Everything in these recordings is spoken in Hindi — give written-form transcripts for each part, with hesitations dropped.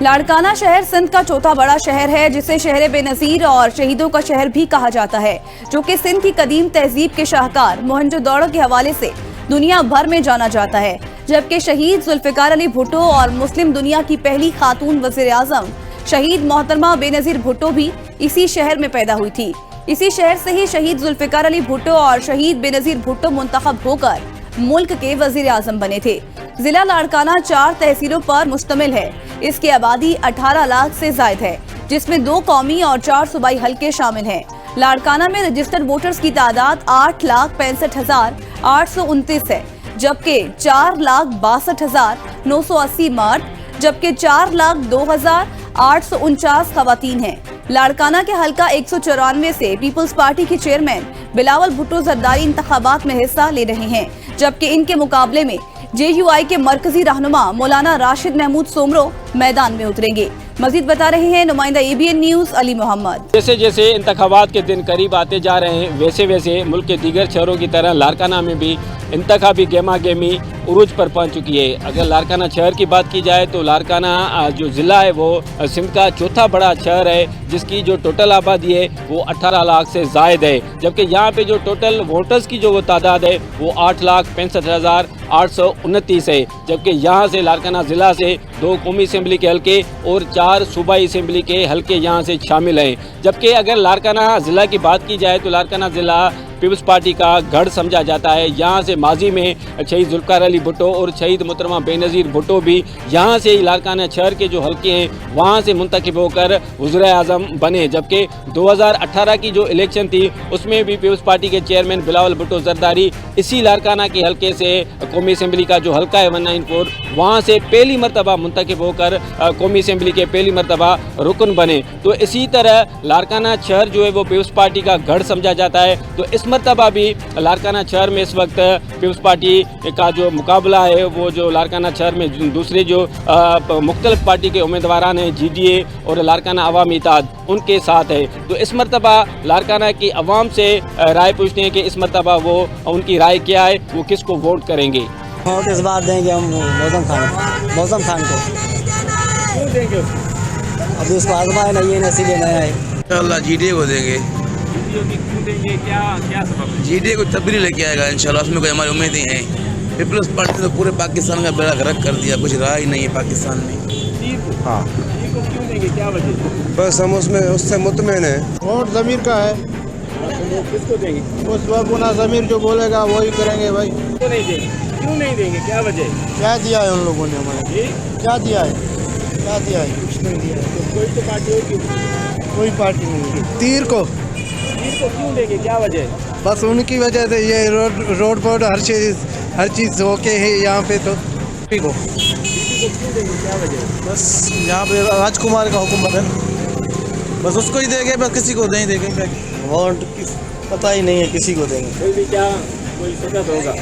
लाड़काना शहर सिंध का चौथा बड़ा शहर है, जिसे शहर बेनजीर और शहीदों का शहर भी कहा जाता है, जो कि सिंध की कदीम तहजीब के शाहकार मोहनजोदड़ो के हवाले से दुनिया भर में जाना जाता है। जबकि शहीद जुल्फिकार अली भुट्टो और मुस्लिम दुनिया की पहली खातून वजीर आजम शहीद मोहतरमा बेनजीर भुट्टो भी इसी शहर में पैदा हुई थी। इसी शहर से ही शहीद जुल्फिकार अली भुट्टो और शहीद बेनजीर भुट्टो मुंतखब होकर मुल्क के वजीर आजम बने थे। जिला लाड़काना 4 तहसीलों पर मुश्तमिल है। इसकी आबादी 18 लाख से ज्यादा है, जिसमें 2 कौमी और 4 सूबाई हल्के शामिल हैं। लाड़काना में रजिस्टर्ड वोटर्स की तादाद 8,65,829 है, जबकि 4,62,980 मर्द, जबकि 4,02,849 खवातीन हैं। लाड़काना के हल्का 194 से पीपल्स पार्टी के चेयरमैन बिलावल भुट्टो जरदारी इंतखाबात में हिस्सा ले रहे हैं, जबकि इनके मुकाबले में JUI के मरकजी रहनुमा मौलाना राशिद महमूद सोमरो मैदान में उतरेंगे। मजीद बता रहे हैं नुमाइंदा ABN न्यूज अली मोहम्मद। जैसे जैसे इंतखाबात के दिन करीब आते जा रहे हैं, वैसे वैसे मुल्क के दीगर शहरों की तरह लाड़काना में भी इंतखाबी गेमा गेमी उरूज पर पहुंच चुकी है। अगर लाड़काना शहर की बात की जाए तो लाड़काना जो ज़िला है वो सिंध का चौथा बड़ा शहर है, जिसकी जो टोटल आबादी है वो 18 लाख से ज़ायद है। जबकि यहाँ पे जो टोटल वोटर्स की जो वो तादाद है वो 8,65,829 है। जबकि यहाँ से लाड़काना ज़िला से 2 कौमी असम्बली के हल्के और 4 सूबाई असम्बली के हल्के यहाँ से शामिल हैं। जबकि अगर लाड़काना ज़िला की बात की जाए तो लाड़काना ज़िला पीपल्स पार्टी का गढ़ समझा जाता है। यहाँ से माजी में शहीद जुल्फिकार अली भुट्टो और शहीद मोहतरमा बेनजीर भुट्टो भी यहाँ से लाड़काना शहर के जो हल्के हैं वहाँ से मुंतखब होकर वज़ीर आज़म बने। जबकि 2018 की जो इलेक्शन थी उसमें भी पीपल्स पार्टी के चेयरमैन बिलावल भुट्टो जरदारी इसी लाड़काना के हल्के से कौमी असम्बली का जो हल्का है 194 वहाँ से पहली मरतबा मुंतखब होकर कौमी असम्बली के पहली मरतबा रुकन बने। तो इसी तरह लाड़काना शहर जो है वो पीपल्स पार्टी का गढ़ समझा जाता है। तो इस मरतबा भी लाड़काना शहर में इस वक्त पीपल्स पार्टी का जो मुकाबला है वो जो लाड़काना शहर में दूसरे जो मुख्तलिफ पार्टी के उम्मीदवारान हैं GDA और लाड़काना अवामी इत्तेहाद उनके साथ है। तो इस मरतबा लाड़काना की आवाम से राय पूछते हैं कि इस मरतबा वो उनकी राय क्या है, वो किसको वोट करेंगे। वोट इस बार देंगे हम मौसम खान को। क्यों देंगे? अभी उसको आजमाया नहीं है, इसीलिए नया है। इंशाल्लाह GDA को देंगे। क्यों देंगे? क्या सबब है? GDA को तब्दीली लेके आएगा इंशाल्लाह, उसमें कोई हमारी उम्मीदें हैं। पीपल्स पार्टी तो पूरे पाकिस्तान का बेड़ा गर्क कर दिया, कुछ रहा ही नहीं है पाकिस्तान में। हाँ, क्यों देंगे? क्या वजह? बस हम उससे मुतमईन है। वोट ज़मीर का है, किसको देंगे? उस वक्त ना ज़मीर जो बोलेगा वही करेंगे भाई। क्यों नहीं देंगे? क्यों नहीं देंगे? क्या वजह? क्या दिया है उन लोगों ने हमारे? क्या दिया है? कुछ नहीं दिया है। कोई तो पार्टी होगी, कोई पार्टी नहीं है। तीर को क्यों देंगे? क्या वजह? बस उनकी वजह से ये रोड पर हर चीज़ होके है यहाँ पे। तो क्यों देंगे? क्या वजह? बस यहाँ पे राजकुमार का हुक्म है, बस उसको ही देंगे, बस किसी को नहीं देंगे। वोट पता ही नहीं है किसी को देंगे। कोई भी क्या कोई शिकत होगा?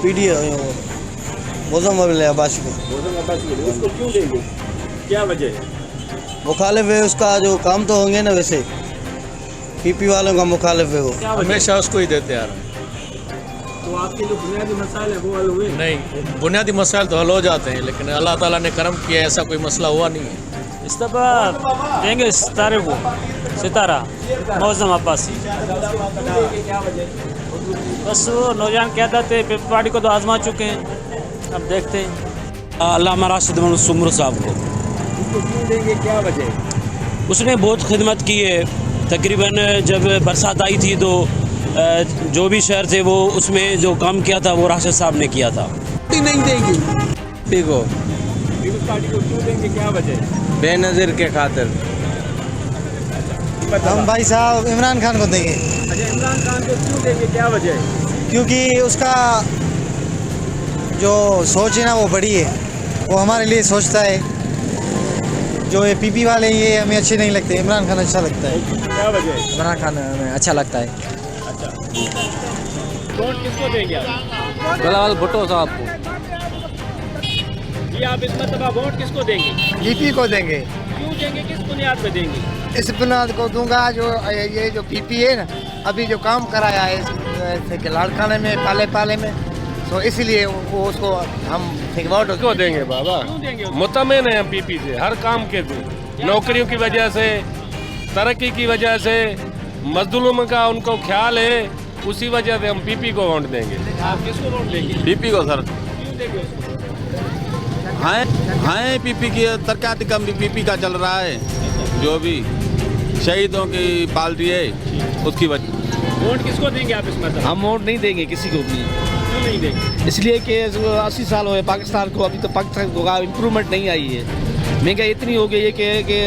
PD मौसम अब्बासी को। उसको क्यों देंगे? क्या वजह है? मुखालिफ है, उसका जो काम तो होंगे ना, वैसे PP वालों का मुखालिफ है वो। हमेशा उसको ही देते आ रहे हैं। तो आपके जो बुनियादी मसाइल है वो हल हुए? नहीं, बुनियादी मसाइल तो हल हो जाते हैं, लेकिन अल्लाह ताला ने करम किया, ऐसा कोई मसला हुआ नहीं है। इस दफ़ा देंगे सितारे को, सितारा मौसम अब्बासी। बस वो नौजवान कहते थे पीपल्स पार्टी को तो आजमा चुके हैं, अब देखते हैं। अल्लामा राशिद महमूद सोमरो साहब को। क्यों देंगे? क्या वजह? उसने बहुत खिदमत की है। तकरीबन जब बरसात आई थी तो जो भी शहर थे वो उसमें जो काम किया था वो राशिद साहब ने किया था। नहीं देंगे पीपल्स पार्टी को क्यों देंगे? क्या वजह? बेनजीर के खातिर। हम भाई साहब इमरान खान को देंगे। अच्छा, इमरान खान को क्यों देंगे? क्या वजह है? क्योंकि उसका जो सोच है ना वो बड़ी है, वो हमारे लिए सोचता है। जो ये PP वाले ये हमें अच्छे नहीं लगते, इमरान खान अच्छा लगता है। क्या वजह है? इमरान खान हमें अच्छा लगता है। अच्छा, वोट किसको देंगे आप? बिलावल भुट्टो साहब को। जी, आप इस मरतबा वोट किसको देंगे? PP को देंगे। क्यों देंगे? किस बुनियाद पे देंगे? इस बुनियाद को दूंगा जो ये जो PP है ना, अभी जो काम कराया है कि लाड़काने में पाले में तो इसीलिए वो उसको हम वोट उसको देंगे बाबा, मुतमिन है हम पीपी से हर काम के थे, नौकरियों की वजह से, तरक्की की वजह से, मजदूरों का उनको ख्याल है, उसी वजह से हम पीपी को वोट देंगे। आप किसको वोट देंगे? पीपी को सर। क्यों देंगे उसको? हाँ पीपी की तरक्यात कम भी पीपी का चल रहा है, जो भी शहीदों की पार्टी है उसकी वजह। वोट किसको देंगे आप इस मतलब? हम वोट नहीं देंगे किसी को भी, क्यों नहीं देंगे? इसलिए कि 80 साल हुए पाकिस्तान को, अभी तो पाकिस्तान को इम्प्रूवमेंट नहीं आई है। महंगाई इतनी हो गई है कि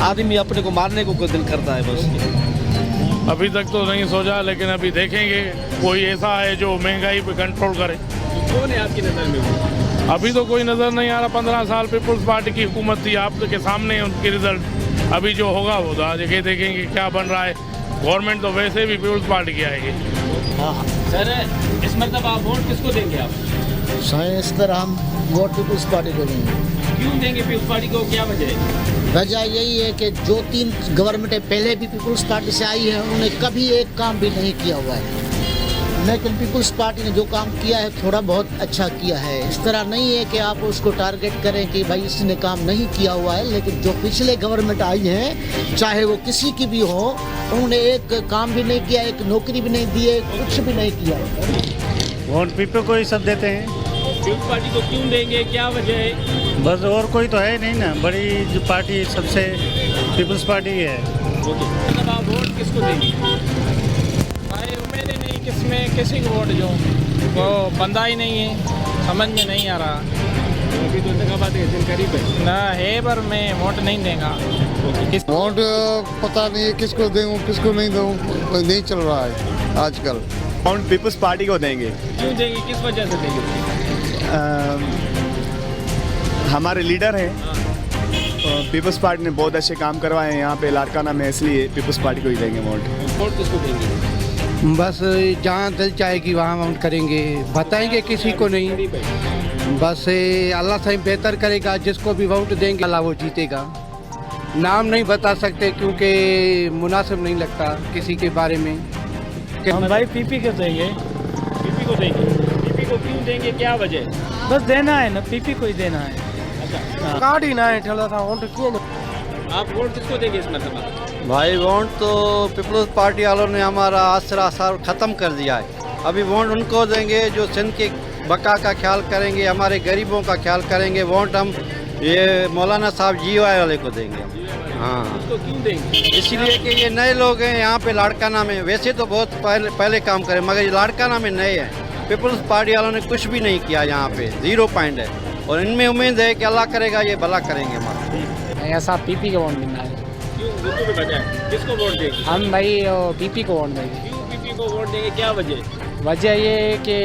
आदमी अपने को मारने को दिल करता है बस। अभी तक तो नहीं सोचा, लेकिन अभी देखेंगे कोई ऐसा है जो महंगाई पे कंट्रोल करे। कौन है आपकी नज़र में वो? अभी तो कोई नज़र नहीं आ रहा। 15 साल पीपुल्स पार्टी की हुकूमत थी, आपके सामने है उनकी रिजल्ट। अभी जो होगा वो आगे देखेंगे क्या बन रहा है। गवर्नमेंट तो वैसे भी पीपुल्स पार्टी की आएगी। सर इस मतलब आप वोट किसको देंगे आप? इस तरह हम वोट पीपुल्स पार्टी को देंगे। क्यों देंगे पीपुल्स पार्टी को, क्या वजह है? वजह यही है कि जो 3 गवर्नमेंटें पहले भी पीपुल्स पार्टी से आई है, उन्होंने कभी एक काम भी नहीं किया हुआ है, लेकिन पीपुल्स पार्टी ने जो काम किया है थोड़ा बहुत अच्छा किया है। इस तरह नहीं है कि आप उसको टारगेट करें कि भाई इसने काम नहीं किया हुआ है, लेकिन जो पिछले गवर्नमेंट आई हैं, चाहे वो किसी की भी हो, उन्होंने एक काम भी नहीं किया, एक नौकरी भी नहीं दी है, कुछ भी नहीं किया। वोट पीपल को ही सब देते हैं। पीपुल्स पार्टी को क्यों देंगे, क्या वजह है? बस और कोई तो है नहीं ना, बड़ी जो पार्टी सबसे पीपल्स पार्टी है। मतलब आप वोट किसको देंगे? भाई उम्मीद ही नहीं किसमें किसी को वोट जो वो बंदा ही नहीं है, समझ में नहीं आ रहा। अभी तो इंतखाबात के दिन करीब है ना है, पर मैं वोट नहीं देगा। वोट पता नहीं है किसको दूँ किसको नहीं दूँ, नहीं चल रहा है आजकल। वोट पीपल्स पार्टी को देंगे। क्यों देंगे, किस वजह से देंगे? हमारे लीडर हैं, पीपल्स पार्टी ने बहुत अच्छे काम करवाए हैं यहाँ पे लाड़काना में, इसलिए पीपल्स पार्टी को ही देंगे वोट। वोट किसको देंगे? बस जहाँ दिल चाहेगी वहाँ वोट करेंगे, बताएंगे किसी को नहीं। बस अल्लाह से बेहतर करेगा, जिसको भी वोट देंगे अल्लाह वो जीतेगा। नाम नहीं बता सकते क्योंकि मुनासिब नहीं लगता किसी के बारे में। हम भाई पीपी को देंगे। पीपी को देंगे। पीपी को क्यों देंगे, क्या वजह है? बस देना है ना, पीपी को ही देना है। अच्छा, कार्ड ही ना है ठेला था वोट क्यों। आप वोट किसको देंगे इस मतलब? भाई वोट तो पीपल्स पार्टी वालों ने हमारा आसरा सार ख़त्म कर दिया है। अभी वोट उनको देंगे जो सिंध के बका का ख्याल करेंगे, हमारे गरीबों का ख्याल करेंगे। वोट हम ये मौलाना साहब GY वाले को देंगे हम। हाँ, उसको क्यों देंगे? इसलिए कि ये नए लोग हैं यहाँ पे लाड़काना में। वैसे तो बहुत पहले काम करें, मगर ये लाड़काना में नए हैं। पीपल्स पार्टी वालों ने कुछ भी नहीं किया यहाँ पे, 0 पॉइंट है। और इनमें उम्मीद है कि अल्लाह करेगा ये भला करेंगे हमारा। ऐसा पीपी को वोट देना है। क्यों, बिल्कुल भी वजह है। किसको वोट देंगे? हम भाई पीपी को वोट देंगे। क्यों पीपी को वोट देंगे, क्या वजह? वजह ये है कि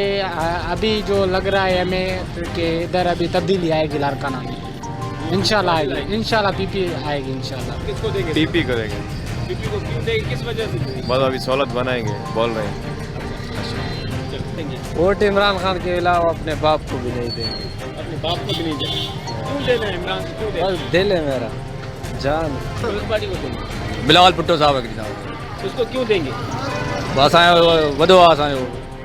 अभी जो लग रहा है हमें कि इधर अभी तब्दीली आएगी लाड़काना में। इंशाल्लाह आएगी, इंशाल्लाह पीपी आएगी इंशाल्लाह। किसको देंगे? पीपी को देंगे। पीपी को क्यों देंगे, किस वजह से देंगे? बस अभी सहूलत बनाएंगे बोल रहे हैं। वोट इमरान खान के अलावा अपने बाप को भी नहीं देंगे। अपने बाप को भी नहीं देंगे। क्यों देना है इमरान को, क्यों देना? बस दिल है मेरा जान। पीपल्स पार्टी को देंगे। बिलावल भुट्टो साहब उसको क्यों देंगे? बस आए वधवास आए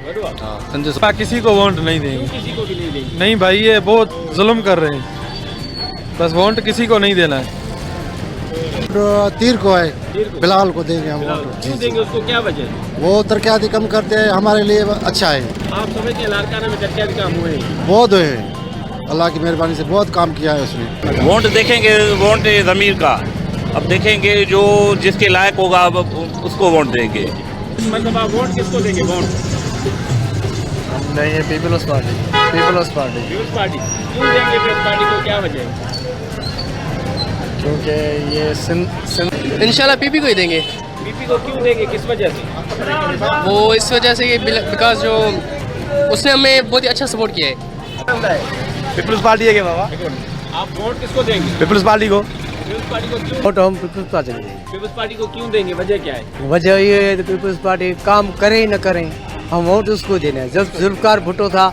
बड़ुआ। किसी को वोट नहीं क्यों देंगे। किसी को भी नहीं देंगे? नहीं भाई ये बहुत जुल्म कर रहे हैं, बस वोट किसी को नहीं देना है। तीर को है, तीर को? बिलाल को देंगे हम फिलहाल वोट। क्यों देंगे उसको, क्या वजह है? वो तरक्याती कम करते हैं, हमारे लिए अच्छा है। आप समझते हैं लाड़काना में तरक्याती काम हुए हैं? बहुत है, अल्लाह की मेहरबानी से बहुत काम किया है उसने। वोट देखेंगे, वोट ज़मीर का। अब देखेंगे जो जिसके लायक होगा अब उसको वोट देंगे। मतलब आप वोट किसको देंगे? वोट नहीं है peoples party. Peoples party peoples party. क्यों देंगे पीपल्स पार्टी को, क्या वजह है? क्योंकि ये इंशाल्लाह पीपी को ही देंगे। पीपी को क्यों देंगे, किस वजह से? वो इस वजह से कि बिकॉज जो उसने हमें बहुत ही अच्छा सपोर्ट किया है। पीपल्स पार्टी है क्या बाबा? आप वोट किसको देंगे? पीपल्स पार्टी को। पीपल्स पार्टी को क्यों? वोट हम पीपल्स पार्टी को देंगे। पीपल्स पार्टी को क्यों देंगे, वजह क्या है? वजह ये है पीपल्स पार्टी काम करे न करें, हम वोट उसको देना है। जब जुल्फकार भुट्टो था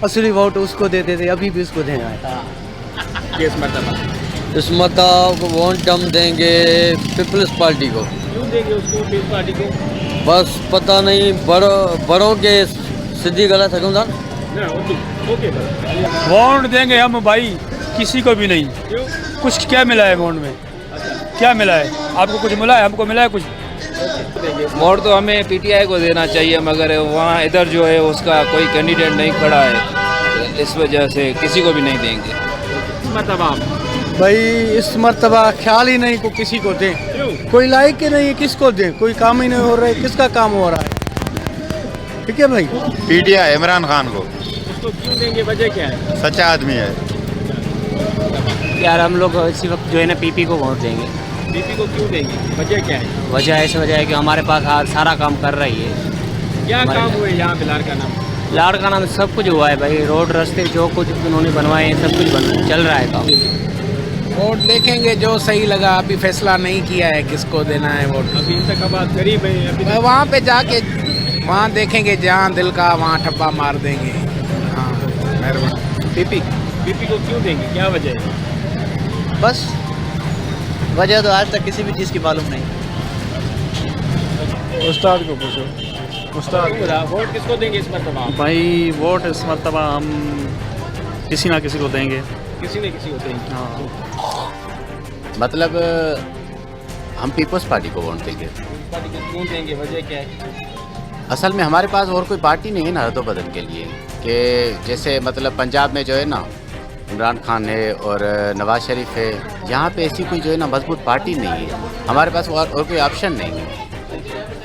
असली वोट उसको देते थे, अभी भी उसको देना है। किस मतलब? इस मतलब वोट हम देंगे पीपल्स पार्टी को। क्यों देंगे उसको, पीपल्स पार्टी को? बस पता नहीं बड़ों के सीधी गलत है। वोट देंगे हम भाई, किसी को भी नहीं। कुछ क्या मिला है वोट में? क्या मिला है? आपको कुछ मिला है? हमको मिला है कुछ? वोट तो हमें पीटीआई को देना चाहिए, मगर वहाँ इधर जो है उसका कोई कैंडिडेट नहीं खड़ा है, इस वजह से किसी को भी नहीं देंगे। मतलब आप भाई इस मर्तबा ख्याल ही नहीं को किसी को दें, कोई लायक ही नहीं है, किसको दें? कोई काम ही नहीं हो रहा है, किसका काम हो रहा है? ठीक है भाई, पीटीआई इमरान खान को। उसको क्यों देंगे? वजह क्या है? सच्चा आदमी है यार। हम लोग इसी वक्त जो है ना पीपी को वोट देंगे। बीपी को क्यों देंगे? वजह क्या है? वजह ऐसी वजह है कि हमारे पास सारा काम कर रही है। क्या काम हुए यहाँ पे? लाड़ का नाम सब कुछ हुआ है भाई, रोड रास्ते जो कुछ उन्होंने बनवाए हैं सब कुछ चल रहा है काम। वोट देखेंगे जो सही लगा, अभी फैसला नहीं किया है किसको देना है वोट। अभी इंतखाबात करीब है, वहाँ पे जाके वहाँ देखेंगे, जहाँ दिल का वहाँ ठप्पा मार देंगे। हाँ मेहरबानी। बीपी को क्यों देंगे? क्या वजह है? बस वजह तो आज तक किसी भी चीज़ की मालूम नहीं। उस्ताद को पूछो। उस्ताद वोट किसको देंगे इस मरतबा? भाई वोट इस मरतबा हम किसी ना किसी को देंगे। किसी न किसी को देंगे। हाँ, मतलब हम पीपल्स पार्टी को वोट देंगे। पार्टी को क्यों देंगे? वजह क्या है? असल में हमारे पास और कोई पार्टी नहीं है ना रद्द बदल के लिए, कि जैसे मतलब पंजाब में जो है ना इमरान खान है और नवाज शरीफ है, यहाँ पे ऐसी कोई जो है ना मजबूत पार्टी नहीं है। हमारे पास और कोई ऑप्शन नहीं है,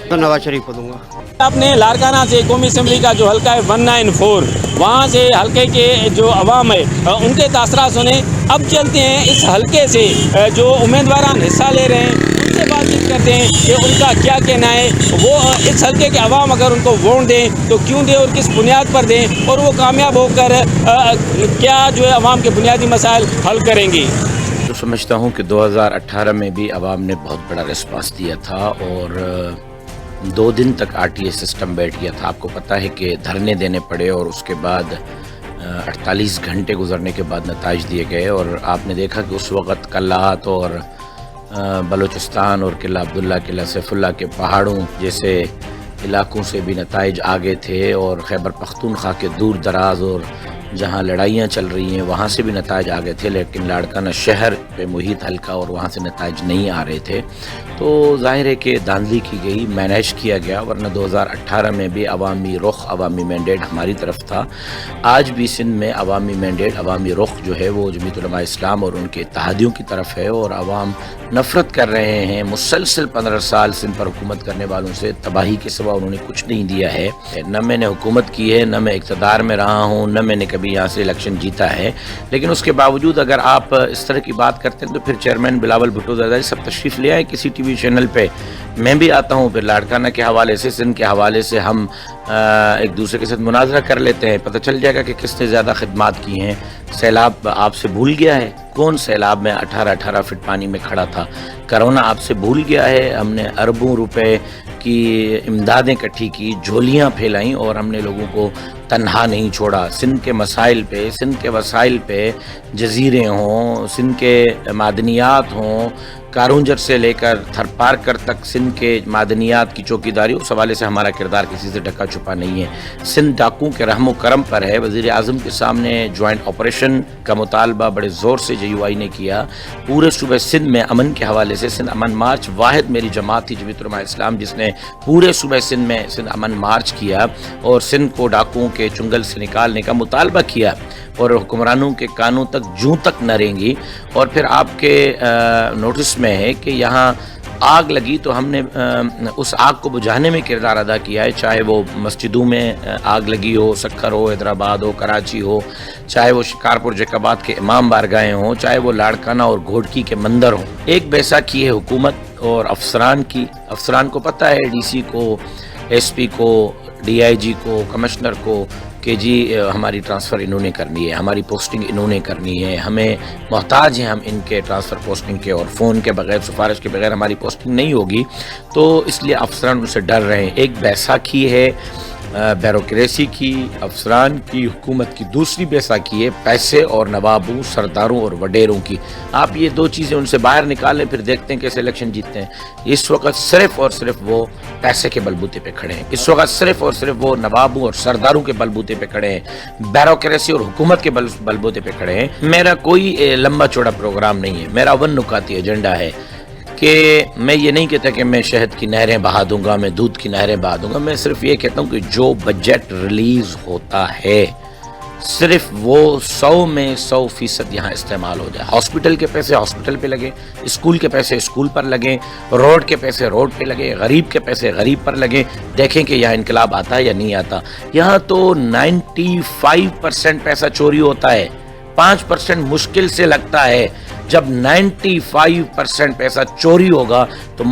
तो नवाज शरीफ को दूंगा। आपने लाड़काना से कौमी असम्बली का जो हल्का है 194, वहाँ से हल्के के जो अवाम है उनके तासरात सुने। अब चलते हैं इस हल्के से जो उम्मीदवार हिस्सा ले रहे हैं उनसे बातचीत करते हैं कि उनका क्या कहना है। वो इस हल्के के अवाम अगर उनको वोट दें तो क्यों दें और किस बुनियाद पर दें, और वो कामयाब होकर क्या जो है अवाम के बुनियादी मसाइल हल करेंगे। तो समझता हूँ कि 2018 में भी अवाम ने बहुत बड़ा रिस्पांस दिया था और 2 दिन तक आरटीए सिस्टम बैठ गया था। आपको पता है कि धरने देने पड़े और उसके बाद 48 घंटे गुजरने के बाद नताइज दिए गए, और आपने देखा कि उस वक़्त कल्लात और बलूचिस्तान और किला अब्दुल्ला, किला सैफुल्ला के पहाड़ों जैसे इलाकों से भी नताइज आगे थे, और खैबर पख्तूनख्वा के दूर दराज और जहाँ लड़ाइयाँ चल रही हैं वहाँ से भी नताइज आ गए थे, लेकिन लाड़काना शहर पे मुहित हल्का और वहाँ से नताइज नहीं आ रहे थे। तो जाहिर है कि धांधली की गई, मैनेज किया गया, वरना 2018 में भी अवामी रुख, अवामी मैंडेट हमारी तरफ था। आज भी सिंध में अवामी मैंडेट, अवामी रुख जो है वो जमीयत उलमा इस्लाम और उनके इत्तेहादियों की तरफ है, और अवाम नफ़रत कर रहे हैं। मुसलसल 15 साल सिंध पर हुकूमत करने वालों से तबाही के सिवा उन्होंने कुछ नहीं दिया है। न मैंने हुकूमत की है, न मैं इक़्तिदार में रहा हूँ, न मैंने कभी यहाँ से इलेक्शन जीता है, लेकिन उसके बावजूद अगर आप इस तरह की बात करते हैं तो फिर चेयरमैन बिलावल भुट्टो ज़रदारी सब तशरीफ़ ले आए किसी टीवी चैनल पे, मैं भी आता हूँ, फिर लाड़काना के हवाले से, सिंध के हवाले से हम एक दूसरे के साथ मुनाजरा कर लेते हैं, पता चल जाएगा कि किसने ज़्यादा खिदमात की हैं। सैलाब आपसे भूल गया है? कौन सैलाब में 18-18 फीट पानी में खड़ा था? कोरोना आपसे भूल गया है? हमने अरबों रुपए की इमदादें इकट्ठी की, झोलियाँ फैलाई और हमने लोगों को तन्हा नहीं छोड़ा। सिंध के मसाइल पे, सिंध के वसाइल पे, जजीरे हों, सिंध के मादनियात हों, कारूंजर से लेकर थरपारकर तक सिंध के मादनियात की चौकीदारी, उस हवाले से हमारा किरदार किसी से ढका छुपा नहीं है। सिंध डाकू के रहमो करम पर है। वज़ीर आज़म के सामने जॉइंट ऑपरेशन का मुतालबा बड़े ज़ोर से JUI ने किया। पूरे सूबे सिंध में अमन के हवाले से सिंध अमन मार्च, वाहिद मेरी जमात थी जमीयत उलमा इस्लाम जिसने पूरे सूबे सिंध में सिंध अमन मार्च किया और सिंध को डाकुओं के चुंगल से निकालने का मुतालबा किया, और हुक्मरानों के कानों तक जूं तक न रेंगी। और फिर आपके नोटिस में है कि यहाँ आग लगी तो हमने उस आग को बुझाने में किरदार अदा किया है, चाहे वो मस्जिदों में आग लगी हो, सक्खर हो, हैदराबाद हो, कराची हो, चाहे वो शिकारपुर जैकाबाद के इमाम बारगाहें हों, चाहे वो लाड़काना और घोड़की के मंदिर हों। एक बैसाखी है हुकूमत और अफसरान की। अफसरान को पता है, DC को, SP को, DIG को, कमिश्नर को, कि जी हमारी ट्रांसफ़र इन्होंने करनी है, हमारी पोस्टिंग इन्होंने करनी है, हमें मोहताज हैं हम इनके ट्रांसफ़र पोस्टिंग के, और फ़ोन के बगैर, सिफारिश के बगैर हमारी पोस्टिंग नहीं होगी। तो इसलिए अफसरान उनसे डर रहे हैं। एक बैसाखी है ब्यूरोक्रेसी की, अफसरान की, हुकूमत की। दूसरी बैसाखी है पैसे और नवाबों, सरदारों और वडेरों की। आप ये दो चीज़ें उनसे बाहर निकालें, फिर देखते हैं कैसे इलेक्शन जीतते हैं। इस वक्त सिर्फ और सिर्फ वो पैसे के बलबूते पे खड़े हैं। इस वक्त सिर्फ और सिर्फ वो नवाबों और सरदारों के बलबूते पे खड़े हैं, ब्यूरोक्रेसी और हुकूमत के बलबूते पे खड़े हैं। मेरा कोई लंबा चौड़ा प्रोग्राम नहीं है। मेरा 1 नुकाती एजेंडा है कि मैं ये नहीं कहता कि मैं शहद की नहरें बहा दूंगा, मैं दूध की नहरें बहा दूंगा। मैं सिर्फ ये कहता हूँ कि जो बजट रिलीज होता है सिर्फ वो 100 में 100% यहाँ इस्तेमाल हो जाए। हॉस्पिटल के पैसे हॉस्पिटल पे लगे, स्कूल के पैसे स्कूल पर लगे, रोड के पैसे रोड पे लगे, गरीब के पैसे गरीब पर लगे। देखें कि यहाँ इनकलाब आता है या नहीं आता। यहाँ तो 95% पैसा चोरी होता है, 5% मुश्किल से लगता है। जब 95% पैसा चोरी होगा तो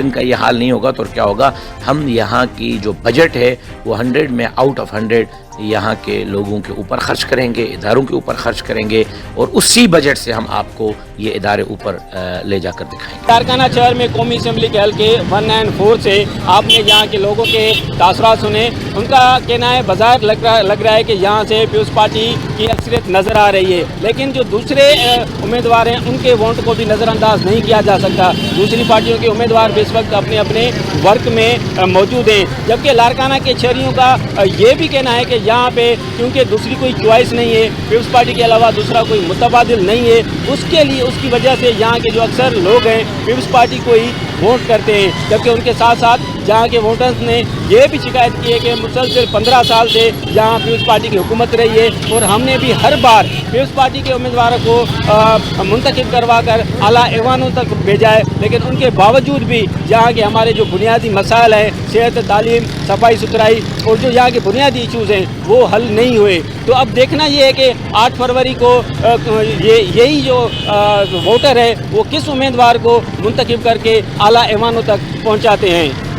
इनका ये हाल नहीं होगा तो क्या होगा। हम यहाँ की जो बजट है वो 100 में आउट ऑफ 100 यहाँ के लोगों के ऊपर खर्च करेंगे, इदारों के ऊपर खर्च करेंगे और उसी बजट से हम आपको ये इदारे ऊपर ले जाकर दिखाएंगे। लारकाना शहर में कौमी असम्बली के हल्के 1 और 4 से आपने यहाँ के लोगों के तासुरात सुने। उनका कहना है बाजार लग रहा है कि यहाँ से पीपल्स पार्टी की अक्सरियत नज़र आ रही है, लेकिन जो दूसरे उम्मीदवार हैं उनके वोट को भी नज़रअंदाज नहीं किया जा सकता। दूसरी पार्टियों के उम्मीदवार भी इस वक्त अपने अपने वर्क में मौजूद हैं, जबकि लारकाना के शहरियों का ये भी कहना है कि यहाँ पे क्योंकि दूसरी कोई चॉइस नहीं है, पीपल्स पार्टी के अलावा दूसरा कोई मुतबादिल नहीं है, उसके लिए उसकी वजह से यहाँ के जो अक्सर लोग हैं पीपल्स पार्टी को ही वोट करते हैं। जबकि उनके साथ साथ जहाँ के वोटर्स ने ये भी शिकायत की है कि मुसलसल 15 साल से जहाँ पीपल्स पार्टी की हुकूमत रही है और हमने भी हर बार पीपल्स पार्टी के उम्मीदवारों को मुंतखब करवा कर आला ऐवानों तक भेजा है, लेकिन उनके बावजूद भी यहाँ के हमारे जो बुनियादी मसाइल हैं, सेहत, तालीम, सफाई सुथराई और जो यहाँ के बुनियादी इशूज़ हैं वो हल नहीं हुए। तो अब देखना ये है कि 8 फरवरी को यही जो वोटर है वो किस उम्मीदवार को मुंतखब करके आला ऐवानों तक पहुँचाते हैं।